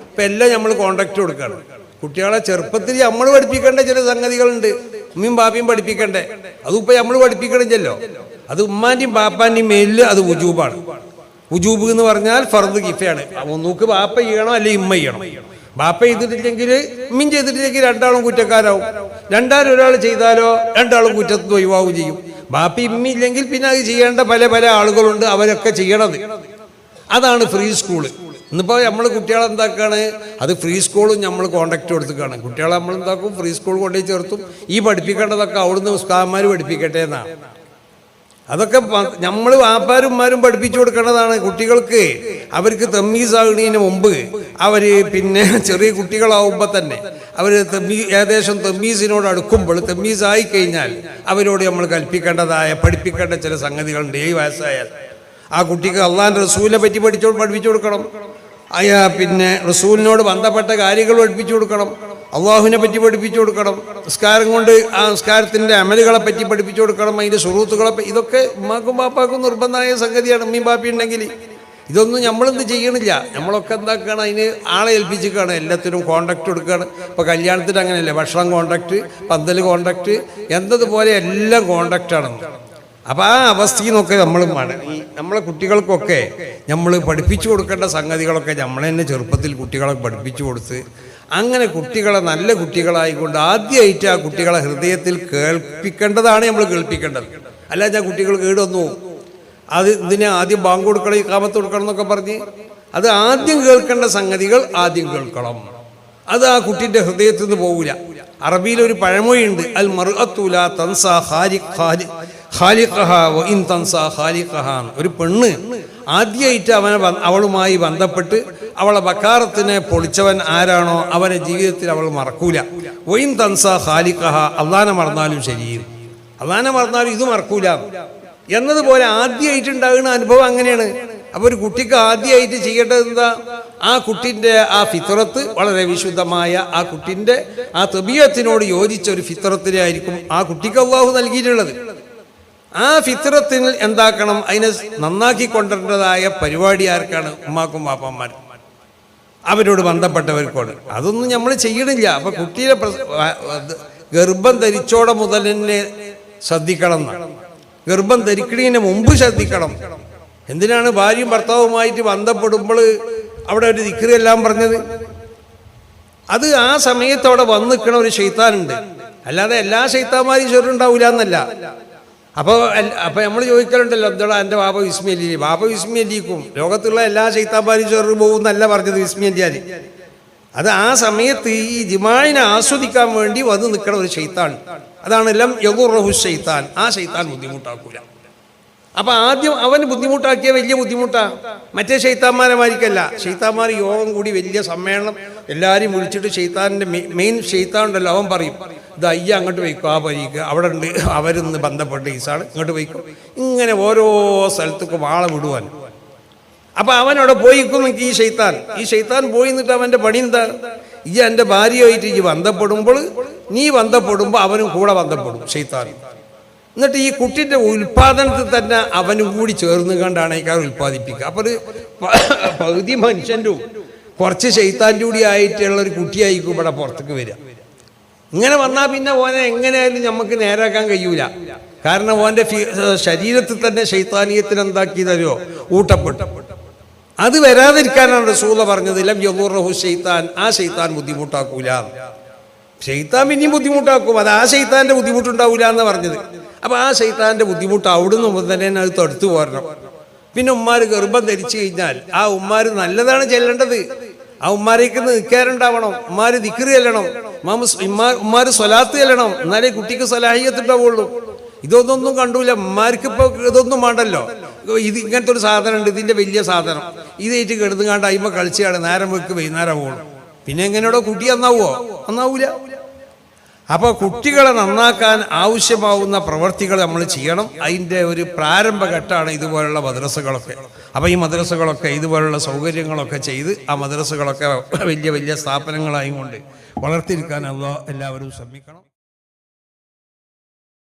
ഇപ്പം എല്ലാം നമ്മൾ കോൺട്രാക്ട് കൊടുക്കുകയാണ്. കുട്ടികളെ ചെറുപ്പത്തിൽ നമ്മൾ പഠിപ്പിക്കേണ്ട ചില സംഗതികളുണ്ട്, ഉമ്മയും ബാപ്പയും പഠിപ്പിക്കണ്ടേ. അതിപ്പോൾ നമ്മൾ പഠിപ്പിക്കണില്ലല്ലോ. അത് ഉമ്മാൻ്റെയും ബാപ്പാൻ്റെയും മേലിൽ അത് വുജൂബാണ്. വുജൂബ് എന്ന് പറഞ്ഞാൽ ഫർദ് കിഫയാണ്. ഒന്നൂക്ക് ബാപ്പ ചെയ്യണം അല്ലെങ്കിൽ ഉമ്മ ചെയ്യണം. ബാപ്പ ചെയ്തിട്ടില്ലെങ്കിൽ ഉമ്മയും ചെയ്തിട്ടില്ലെങ്കിൽ രണ്ടാളും കുറ്റക്കാരാവും. രണ്ടാലും ഒരാൾ ചെയ്താലോ രണ്ടാളും കുറ്റത്ത് ഒഴിവാവും ചെയ്യും. ബാപ്പ ഉമ്മ ഇല്ലെങ്കിൽ പിന്നെ അത് ചെയ്യേണ്ട പല പല ആളുകളുണ്ട്, അവരൊക്കെ ചെയ്യണത്. അതാണ് ഫ്രീ സ്കൂള്. ഇന്നിപ്പോൾ നമ്മൾ കുട്ടികളെ എന്താക്കാണ്, അത് ഫ്രീ സ്കൂളും നമ്മൾ കോൺട്രാക്ട് കൊടുത്തിക്കാണ്. കുട്ടികളെ നമ്മൾ എന്താക്കും, ഫ്രീ സ്കൂൾ കൊണ്ടുപോയി ചേർത്തും. ഈ പഠിപ്പിക്കേണ്ടതൊക്കെ അവിടുന്ന് ഉസ്താദന്മാർ പഠിപ്പിക്കട്ടെ എന്നാണ്. അതൊക്കെ നമ്മൾ വാപ്പാരും പഠിപ്പിച്ചു കൊടുക്കേണ്ടതാണ് കുട്ടികൾക്ക്. അവർക്ക് തമ്മീസാകുന്നതിന് മുമ്പ് അവർ പിന്നെ ചെറിയ കുട്ടികളാവുമ്പോൾ തന്നെ അവർ ഏകദേശം തമ്മീസിനോട് അടുക്കുമ്പോൾ, തമ്മീസായി കഴിഞ്ഞാൽ അവരോട് നമ്മൾ കൽപ്പിക്കേണ്ടതായ പഠിപ്പിക്കേണ്ട ചില സംഗതികളുണ്ട്. 7 വയസ്സായാൽ ആ കുട്ടിക്ക് അള്ളാഹുവിൻ്റെ റസൂലിനെ പറ്റി പഠിപ്പിച്ചു കൊടുക്കണം. പിന്നെ റസൂലിനോട് ബന്ധപ്പെട്ട കാര്യങ്ങൾ പഠിപ്പിച്ചു കൊടുക്കണം. അള്ളാഹുവിനെ പറ്റി പഠിപ്പിച്ചു കൊടുക്കണം. നിസ്കാരം കൊണ്ട് ആ നിസ്കാരത്തിൻ്റെ അമലുകളെ പറ്റി പഠിപ്പിച്ചു കൊടുക്കണം. അതിൻ്റെ സുഹൃത്തുക്കളെ ഇതൊക്കെ ഉമ്മാക്കും ബാപ്പാക്കും നിർബന്ധമായ സംഗതിയാണ്. ഉമ്മയും ബാപ്പയും ഉണ്ടെങ്കിൽ ഇതൊന്നും നമ്മളെന്ത് ചെയ്യണില്ല. നമ്മളൊക്കെ എന്താക്കുകയാണ്, അതിന് ആളെ ഏൽപ്പിച്ചിരിക്കുകയാണ്. എല്ലാത്തിനും കോൺട്രാക്ട് കൊടുക്കുകയാണ്. ഇപ്പോൾ കല്യാണത്തിന് അങ്ങനെയല്ലേ, ഭക്ഷണം കോൺട്രാക്ട്, പന്തൽ കോൺട്രാക്ട്, എന്നതുപോലെ എല്ലാം കോൺട്രാക്റ്റാണ്. അപ്പം ആ അവസ്ഥയിൽ നിന്നൊക്കെ നമ്മളെ കുട്ടികൾക്കൊക്കെ നമ്മൾ പഠിപ്പിച്ചു കൊടുക്കേണ്ട സംഗതികളൊക്കെ നമ്മൾ തന്നെ ചെറുപ്പത്തിൽ കുട്ടികളെ പഠിപ്പിച്ചു കൊടുത്ത്, അങ്ങനെ കുട്ടികളെ നല്ല കുട്ടികളായിക്കൊണ്ട് ആദ്യമായിട്ട് ആ കുട്ടികളെ ഹൃദയത്തിൽ കേൾപ്പിക്കേണ്ടതാണ് നമ്മൾ കേൾപ്പിക്കേണ്ടത്. അല്ല ഞാൻ കുട്ടികൾ കേടൊന്നു അത് ഇതിനെ ആദ്യം ബാങ്ക് കൊടുക്കണം, ഇഖാമത്ത് കൊടുക്കണം എന്നൊക്കെ പറഞ്ഞ് അത് ആദ്യം കേൾക്കേണ്ട സംഗതികൾ ആദ്യം കേൾക്കണം. അത് ആ കുട്ടിൻ്റെ ഹൃദയത്തിൽ നിന്ന് പോകില്ല. അറബിയിലൊരു പഴമൊഴിയുണ്ട്, അൽ മർഅത്തു ലാ തൻസാ ഖാലിഖഹാ വ ഇൻ തൻസാ ഖാലിഖഹാ. ഒരു പെണ്ണ് ആദ്യമായിട്ട് അവളുമായി ബന്ധപ്പെട്ട് അവളെ ബക്കാറത്തിനെ പൊളിച്ചവൻ ആരാണോ അവനെ ജീവിതത്തിൽ അവൾ മറക്കൂല. വ ഇൻ തൻസാ ഖാലിഖഹാ, അള്ളാനെ മറന്നാലും ശരി, അള്ളാനെ മറന്നാലും ഇത് മറക്കൂല എന്നതുപോലെ ആദ്യമായിട്ട് ഉണ്ടാകുന്ന അനുഭവം അങ്ങനെയാണ്. അപ്പോൾ ഒരു കുട്ടിക്ക് ആദ്യമായിട്ട് ചെയ്യേണ്ടത് എന്താ, ആ കുട്ടിൻ്റെ ആ ഫിത്രത്ത് വളരെ വിശുദ്ധമായ ആ കുട്ടിൻ്റെ ആ തബീയത്തിനോട് യോജിച്ച ഒരു ഫിത്രത്തിനെ ആയിരിക്കും ആ കുട്ടിക്ക് അള്ളാഹു നൽകിയിട്ടുള്ളത്. ആ ഫിത്രത്തിൽ എന്താക്കണം, അതിനെ നന്നാക്കി കൊണ്ടുവരേണ്ടതായ പരിപാടി ആർക്കാണ്? ഉമ്മാക്കും പാപ്പന്മാർക്കും അവരോട് ബന്ധപ്പെട്ടവർക്കോട്. അതൊന്നും നമ്മൾ ചെയ്യണില്ല. അപ്പൊ കുട്ടിയെ ഗർഭം ധരിച്ചോടെ മുതൽ തന്നെ ശ്രദ്ധിക്കണം. ഗർഭം ധരിക്കുന്നതിന് മുമ്പ് ശ്രദ്ധിക്കണം. എന്തിനാണ് ഭാര്യയും ഭർത്താവുമായിട്ട് ബന്ധപ്പെടുമ്പോൾ അവിടെ ഒരു ദിക്ർ എല്ലാം പറഞ്ഞത്? അത് ആ സമയത്തോടെ വന്ന് നിൽക്കണ ഒരു ശൈത്താനുണ്ട്. അല്ലാതെ എല്ലാ ശൈത്താന്മാരും ചൊരുണ്ടാവില്ല എന്നല്ല. അപ്പോൾ നമ്മൾ ചോദിക്കലുണ്ടല്ലോ, എന്താ എൻ്റെ ബാബ വിസ്മിയല്ലി, ബാബ വിസ്മിയല്ലിക്കും ലോകത്തുള്ള എല്ലാ ശൈത്താന്മാരും ചൊരു പോകുന്നല്ല പറഞ്ഞത് വിസ്മിയല്ലിയാൽ. അത് ആ സമയത്ത് ഈ ജിമായിനെ ആസ്വദിക്കാൻ വേണ്ടി വന്ന് നിൽക്കണ ഒരു ശൈത്താൻ. അതാണ് ലം യദുറഹു ശൈത്താൻ. ആ ശൈത്താൻ ബുദ്ധിമുട്ടാക്കൂല. അപ്പൊ ആദ്യം അവന് ബുദ്ധിമുട്ടാക്കിയ വലിയ ബുദ്ധിമുട്ടാ. മറ്റേ ശൈത്താന്മാരെ മാരിക്കല്ല. ശൈത്താന്മാർ യോഗം കൂടി വലിയ സമ്മേളനം എല്ലാവരും വിളിച്ചിട്ട് ശൈത്താനിന്റെ മെയിൻ ശൈത്താൻ ഉണ്ടല്ലോ, അവൻ പറയും ഇത് അയ്യ അങ്ങോട്ട് വയ്ക്കും, ആ പരീക്ക് അവിടെ ഉണ്ട്, അവരിന്ന് ബന്ധപ്പെട്ട് ഈസാണ് ഇങ്ങോട്ട് വയ്ക്കും. ഇങ്ങനെ ഓരോ സ്ഥലത്തേക്കും ആളെ വിടുവാൻ. അപ്പൊ അവനവിടെ പോയിക്കും ഈ ശൈത്താൻ പോയി നിന്നിട്ട് അവന്റെ പണി എന്താ, ഈ എൻ്റെ ഭാര്യയായിട്ട് ഈ ബന്ധപ്പെടുമ്പോൾ നീ ബന്ധപ്പെടുമ്പോൾ അവനും കൂടെ ബന്ധപ്പെടും ശൈത്താൻ. എന്നിട്ട് ഈ കുട്ടിൻ്റെ ഉൽപാദനത്തിൽ തന്നെ അവനും കൂടി ചേർന്ന് കണ്ടാണ് ഈ ഉൽപ്പാദിപ്പിക്കുക. അപ്പോൾ ഒരു പകുതി മനുഷ്യൻ്റെ കുറച്ച് ശൈത്താൻ്റെ കൂടി ആയിട്ടുള്ള ഒരു കുട്ടിയായിരിക്കും ഇവിടെ പുറത്തേക്ക് വരിക. ഇങ്ങനെ വന്നാൽ പിന്നെ ഓനെ എങ്ങനെയായാലും നമുക്ക് നേരാക്കാൻ കഴിയൂല. കാരണം ഓൻ്റെ ശരീരത്തിൽ തന്നെ ശൈത്താനീയത്തിന് എന്താക്കി തരുമോ, ഊട്ടപ്പെട്ടു. അത് വരാതിരിക്കാനാണ് റസൂൽ പറഞ്ഞത് ലം യദുറഹു ശൈത്താൻ. ആ ശൈത്താൻ ബുദ്ധിമുട്ടാക്കൂല. ശൈത്താൻ പിന്നെയും ബുദ്ധിമുട്ടാക്കും, അത് ആ ശൈത്താൻ്റെ ബുദ്ധിമുട്ടുണ്ടാവില്ല എന്ന് പറഞ്ഞത്. അപ്പോൾ ആ ശൈത്താൻ്റെ ബുദ്ധിമുട്ട് അവിടുന്ന് മുതൽ തന്നെ അത് തടുത്തു പോരണം. പിന്നെ ഉമ്മാർ ഗർഭം ധരിച്ചു കഴിഞ്ഞാൽ ആ ഉമ്മാർ നല്ലതാണ് ചെല്ലേണ്ടത്. ആ ഉമ്മാരേക്ക് നിൽക്കാറുണ്ടാവണം. ഉമ്മാർ ദിക്ർ ചെല്ലണം, ഉമ്മാർ സ്വലാത്ത് ചെല്ലണം. എന്നാലേ കുട്ടിക്ക് സ്വലാഹിയത്ത് ഉണ്ടാവുള്ളൂ. ഇതൊന്നും കണ്ടൂല. ഉമ്മാർക്ക് ഇപ്പോൾ ഇതൊന്നും വേണ്ടല്ലോ. ഇത് ഇങ്ങനത്തെ ഒരു സാധനം ഉണ്ട്, ഇതിൻ്റെ വലിയ സാധനം, ഇതേറ്റ് കിടന്നുകാണ്ട് അയിമ കളിച്ചാണ് നേരം വെക്ക് വൈകുന്നേരം പോകണം. പിന്നെ എങ്ങനെയോടോ കുട്ടി നന്നാവുമോ? നന്നാവൂല. അപ്പോൾ കുട്ടികളെ നന്നാക്കാൻ ആവശ്യമാവുന്ന പ്രവർത്തികൾ നമ്മൾ ചെയ്യണം. അതിൻ്റെ ഒരു പ്രാരംഭഘട്ടമാണ് ഇതുപോലുള്ള മദ്രസകളൊക്കെ. അപ്പോൾ ഈ മദ്രസകളൊക്കെ ഇതുപോലുള്ള സൗകര്യങ്ങളൊക്കെ ചെയ്ത് ആ മദ്രസകളൊക്കെ വലിയ വലിയ സ്ഥാപനങ്ങളായി കൊണ്ട് വളർത്തിയെടുക്കാൻ എല്ലാവരും ശ്രമിക്കണം.